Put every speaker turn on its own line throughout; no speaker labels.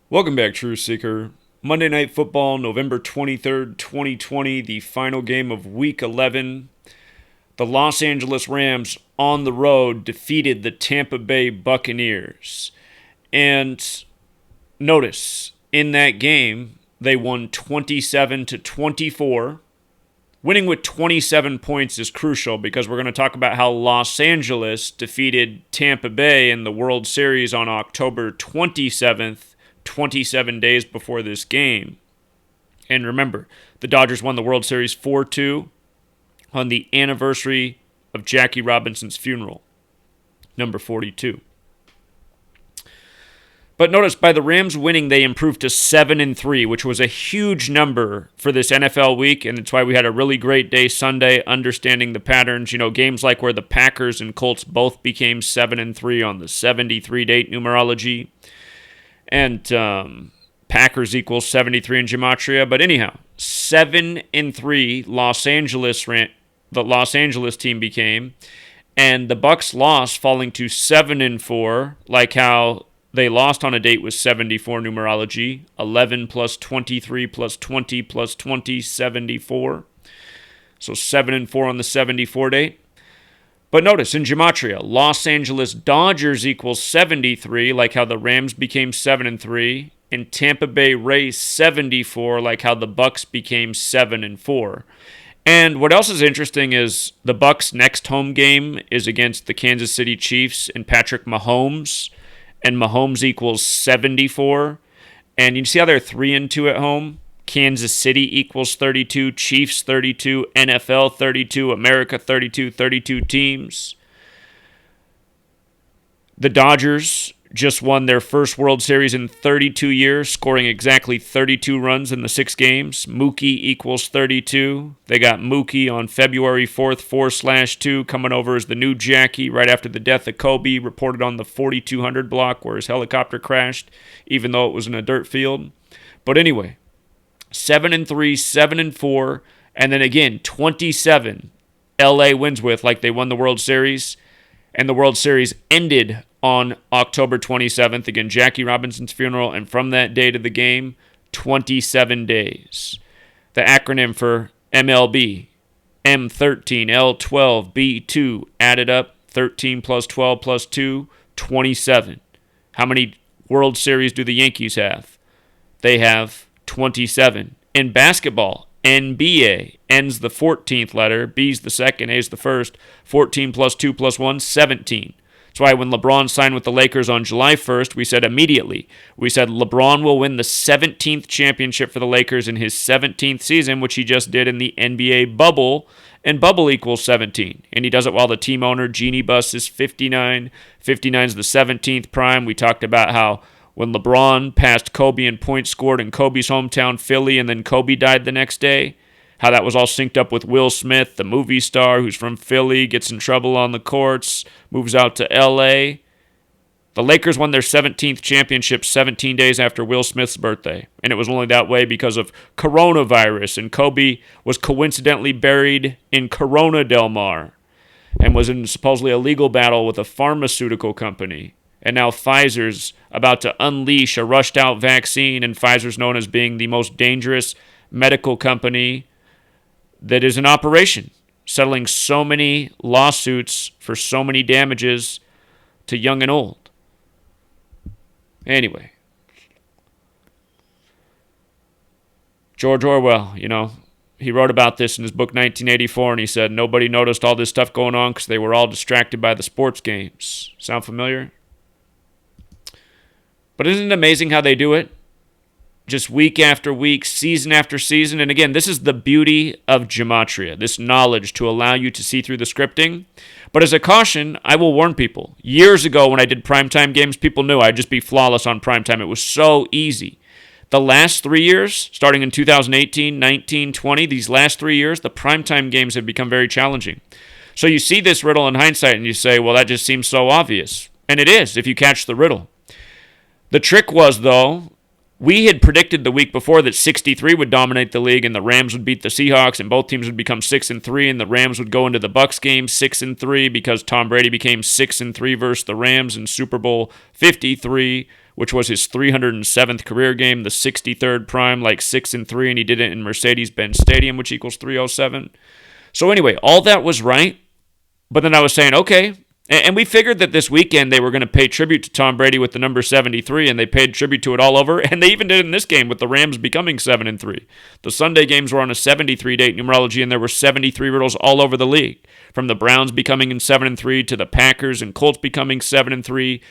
Welcome back, Truth Seeker. Monday Night Football, November 23rd, 2020, the final game of Week 11. The Los Angeles Rams on the road defeated the Tampa Bay Buccaneers. And notice, in that game, they won 27-24. Winning with 27 points is crucial because we're going to talk about how Los Angeles defeated Tampa Bay in the World Series on October 27th, 27 days before this game. And remember, the Dodgers won the World Series 4-2 on the anniversary of Jackie Robinson's funeral, number 42. But notice, by the Rams winning, they improved to 7-3, which was a huge number for this NFL week, and it's why we had a really great day Sunday, understanding the patterns. You know, games like where the Packers and Colts both became 7-3 on the 73-date numerology, and Packers equals 73 in Gematria. But anyhow, 7-3 the Los Angeles team became, and the Bucs lost, falling to 7-4, like how they lost on a date with 74 numerology, 11 plus 23 plus 20 plus 20, 74. So 7-4 on the 74 date. But notice, in Gematria, Los Angeles Dodgers equals 73, like how the Rams became 7-3, and Tampa Bay Rays 74, like how the Bucs became 7-4. And what else is interesting is the Bucs' next home game is against the Kansas City Chiefs and Patrick Mahomes, and Mahomes equals 74. And you see how they're 3-2 at home? Kansas City equals 32, Chiefs 32, NFL 32, America 32, 32 teams. The Dodgers just won their first World Series in 32 years, scoring exactly 32 runs in the 6 games. Mookie equals 32. They got Mookie on February 4th, 4/2, coming over as the new Jackie right after the death of Kobe, reported on the 4200 block where his helicopter crashed, even though it was in a dirt field. But anyway, 7-3, 7-4, and then again, 27 LA wins with, like they won the World Series. And the World Series ended on October 27th. Again, Jackie Robinson's funeral. And from that day to the game, 27 days. The acronym for MLB, M13, L12, B2, added up, 13 plus 12 plus 2, 27. How many World Series do the Yankees have? They have 27. In basketball, NBA, N's the 14th letter, B's the second, A's the first, 14 plus 2 plus 1, 17. That's why when LeBron signed with the Lakers on July 1st, we said immediately, LeBron will win the 17th championship for the Lakers in his 17th season, which he just did in the NBA bubble, and bubble equals 17. And he does it while the team owner, Jeannie Buss, is 59. 59 is the 17th prime. We talked about how when LeBron passed Kobe in points scored in Kobe's hometown, Philly, and then Kobe died the next day, how that was all synced up with Will Smith, the movie star who's from Philly, gets in trouble on the courts, moves out to L.A. The Lakers won their 17th championship 17 days after Will Smith's birthday, and it was only that way because of coronavirus, and Kobe was coincidentally buried in Corona Del Mar and was in supposedly a legal battle with a pharmaceutical company. And now Pfizer's about to unleash a rushed-out vaccine, and Pfizer's known as being the most dangerous medical company that is in operation, settling so many lawsuits for so many damages to young and old. Anyway, George Orwell, he wrote about this in his book 1984, and he said nobody noticed all this stuff going on because they were all distracted by the sports games. Sound familiar? But isn't it amazing how they do it? Just week after week, season after season. And again, this is the beauty of Gematria, this knowledge to allow you to see through the scripting. But as a caution, I will warn people. Years ago when I did primetime games, people knew I'd just be flawless on primetime. It was so easy. The last 3 years, starting in 2018, 19, 20, these last 3 years, the primetime games have become very challenging. So you see this riddle in hindsight and you say, well, that just seems so obvious. And it is, if you catch the riddle. The trick was, though, we had predicted the week before that 63 would dominate the league and the Rams would beat the Seahawks and both teams would become 6-3 and the Rams would go into the Bucs game 6-3 because Tom Brady became 6-3 versus the Rams in Super Bowl 53, which was his 307th career game, the 63rd prime, like 6-3, and he did it in Mercedes-Benz Stadium, which equals 307. So anyway, all that was right, but then I was saying, okay, and we figured that this weekend they were going to pay tribute to Tom Brady with the number 73, and they paid tribute to it all over, and they even did it in this game with the Rams becoming 7-3. The Sunday games were on a 73-date numerology, and there were 73 riddles all over the league, from the Browns becoming in 7-3 to the Packers and Colts becoming 7-3,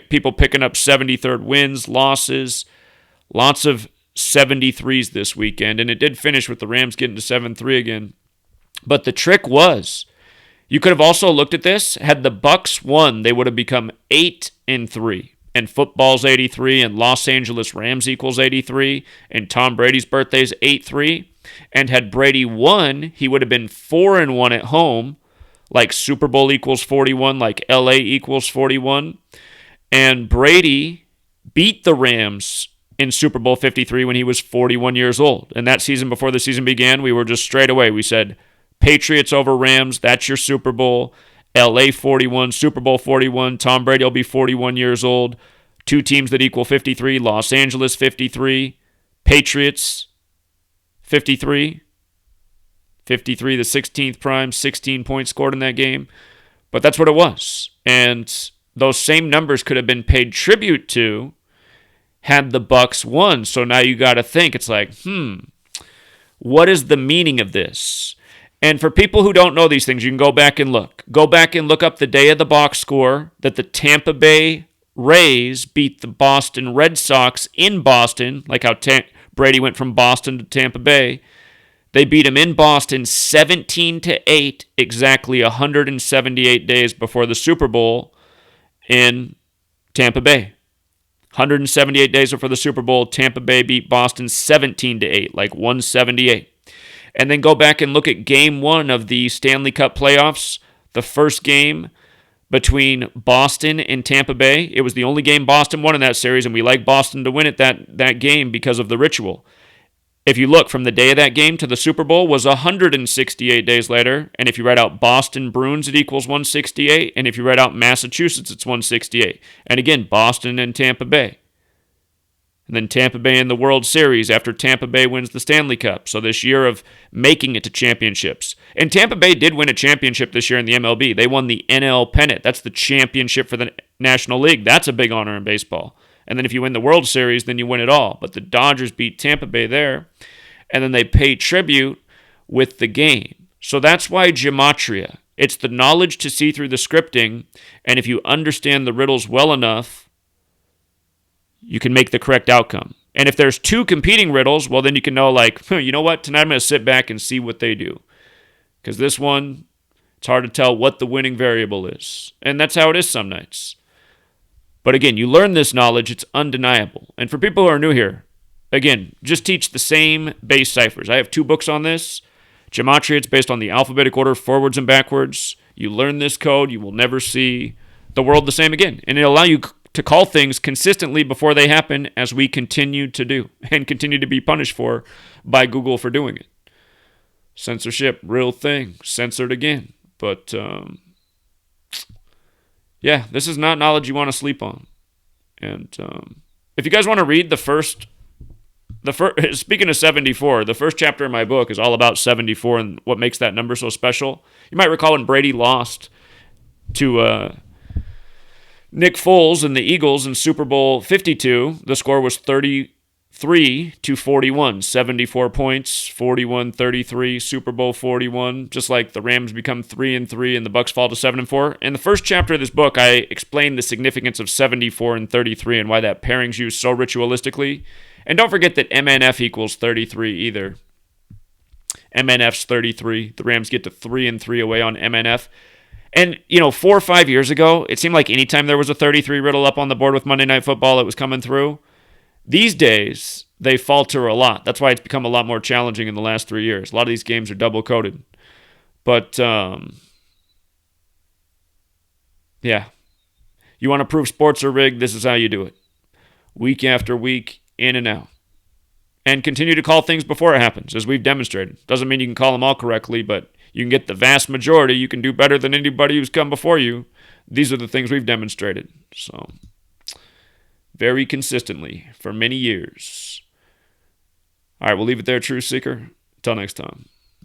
people picking up 73rd wins, losses, lots of 73s this weekend, and it did finish with the Rams getting to 7-3 again. But the trick was, you could have also looked at this. Had the Bucs won, they would have become 8-3. And football's 83, and Los Angeles Rams equals 83, and Tom Brady's birthday is 8-3. And had Brady won, he would have been 4-1 at home, like Super Bowl equals 41, like LA equals 41. And Brady beat the Rams in Super Bowl 53 when he was 41 years old. And that season, before the season began, we were just straight away. We said, Patriots over Rams, that's your Super Bowl. LA 41, Super Bowl 41. Tom Brady will be 41 years old. Two teams that equal 53. Los Angeles 53. Patriots 53. 53, the 16th prime, 16 points scored in that game. But that's what it was. And those same numbers could have been paid tribute to had the Bucs won. So now you got to think, it's like, what is the meaning of this? And for people who don't know these things, you can go back and look. Go back and look up the day of the box score that the Tampa Bay Rays beat the Boston Red Sox in Boston, like how Brady went from Boston to Tampa Bay. They beat him in Boston 17-8, exactly 178 days before the Super Bowl in Tampa Bay. 178 days before the Super Bowl, Tampa Bay beat Boston 17-8, like 178. And then go back and look at Game 1 of the Stanley Cup playoffs, the first game between Boston and Tampa Bay. It was the only game Boston won in that series, and we like Boston to win it that game because of the ritual. If you look, from the day of that game to the Super Bowl was 168 days later, and if you write out Boston Bruins, it equals 168, and if you write out Massachusetts, it's 168. And again, Boston and Tampa Bay. And then Tampa Bay in the World Series after Tampa Bay wins the Stanley Cup. So this year of making it to championships. And Tampa Bay did win a championship this year in the MLB. They won the NL pennant. That's the championship for the National League. That's a big honor in baseball. And then if you win the World Series, then you win it all. But the Dodgers beat Tampa Bay there. And then they pay tribute with the game. So that's why Gematria. It's the knowledge to see through the scripting. And if you understand the riddles well enough, you can make the correct outcome. And if there's two competing riddles, well, then you can know, like, you know what? Tonight I'm going to sit back and see what they do. Because this one, it's hard to tell what the winning variable is. And that's how it is some nights. But again, you learn this knowledge, it's undeniable. And for people who are new here, again, just teach the same base ciphers. I have 2 books on this. Gematria, it's based on the alphabetic order, forwards and backwards. You learn this code, you will never see the world the same again. And it'll allow you to call things consistently before they happen, as we continue to do and continue to be punished for by Google for doing it. Censorship, real thing, censored again. But yeah, this is not knowledge you want to sleep on. And if you guys want to read the first, speaking of 74, the first chapter of my book is all about 74 and what makes that number so special. You might recall when Brady lost to Nick Foles and the Eagles in Super Bowl 52, the score was 33-41, 74 points, 41-33, Super Bowl 41, just like the Rams become 3-3 and the Bucs fall to 7-4. In the first chapter of this book, I explained the significance of 74 and 33 and why that pairing's used so ritualistically. And don't forget that MNF equals 33 either. MNF's 33. The Rams get to 3-3 away on MNF. And, 4 or 5 years ago, it seemed like anytime there was a 33 riddle up on the board with Monday Night Football, it was coming through. These days, they falter a lot. That's why it's become a lot more challenging in the last 3 years. A lot of these games are double-coded. But, yeah. You want to prove sports are rigged, this is how you do it. Week after week, in and out. And continue to call things before it happens, as we've demonstrated. Doesn't mean you can call them all correctly, but you can get the vast majority. You can do better than anybody who's come before you. These are the things we've demonstrated. So very consistently for many years. All right, we'll leave it there, Truth Seeker. Until next time.